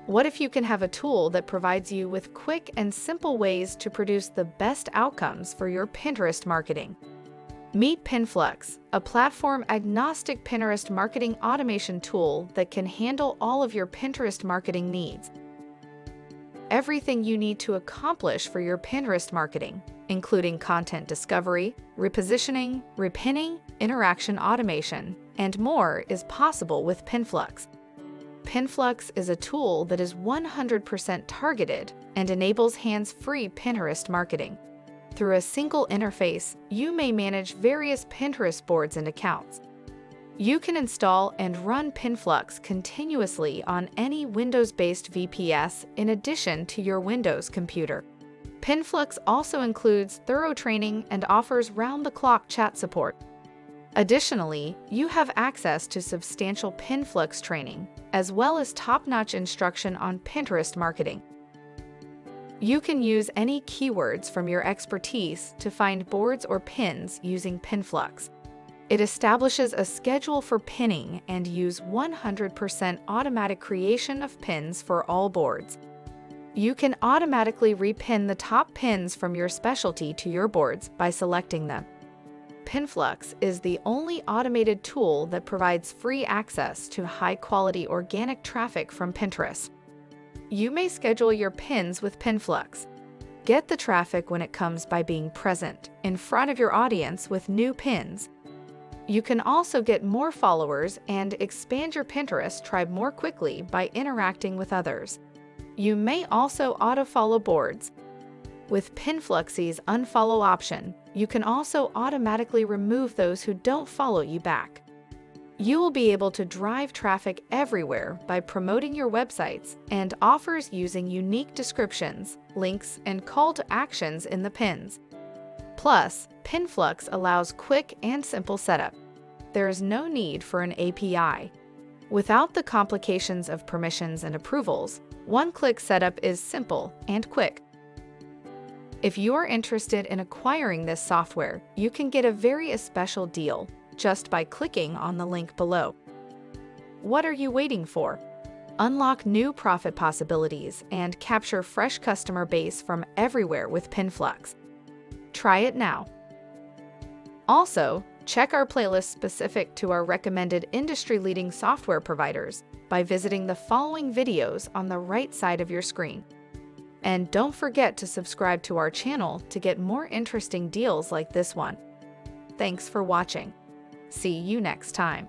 What if you can have a tool that provides you with quick and simple ways to produce the best outcomes for your Pinterest marketing? Meet Pinflux, a platform-agnostic Pinterest marketing automation tool that can handle all of your Pinterest marketing needs. Everything you need to accomplish for your Pinterest marketing, including content discovery, repositioning, repinning, interaction automation, and more, is possible with Pinflux. Pinflux is a tool that is 100% targeted and enables hands-free Pinterest marketing. Through a single interface, you may manage various Pinterest boards and accounts. You can install and run Pinflux continuously on any Windows-based VPS in addition to your Windows computer. Pinflux also includes thorough training and offers round-the-clock chat support. Additionally, you have access to substantial Pinflux training, as well as top-notch instruction on Pinterest marketing. You can use any keywords from your expertise to find boards or pins using Pinflux. It establishes a schedule for pinning and use 100% automatic creation of pins for all boards. You can automatically repin the top pins from your specialty to your boards by selecting them. Pinflux is the only automated tool that provides free access to high-quality organic traffic from Pinterest. You may schedule your pins with Pinflux. Get the traffic when it comes by being present in front of your audience with new pins. You can also get more followers and expand your Pinterest tribe more quickly by interacting with others. You may also auto-follow boards. With Pinflux's unfollow option, you can also automatically remove those who don't follow you back. You will be able to drive traffic everywhere by promoting your websites and offers using unique descriptions, links, and call to actions in the pins. Plus, Pinflux allows quick and simple setup. There is no need for an API. Without the complications of permissions and approvals, one-click setup is simple and quick. If you're interested in acquiring this software, you can get a very special deal just by clicking on the link below. What are you waiting for? Unlock new profit possibilities and capture fresh customer base from everywhere with Pinflux. Try it now. Also, check our playlist specific to our recommended industry-leading software providers by visiting the following videos on the right side of your screen. And don't forget to subscribe to our channel to get more interesting deals like this one. Thanks for watching. See you next time.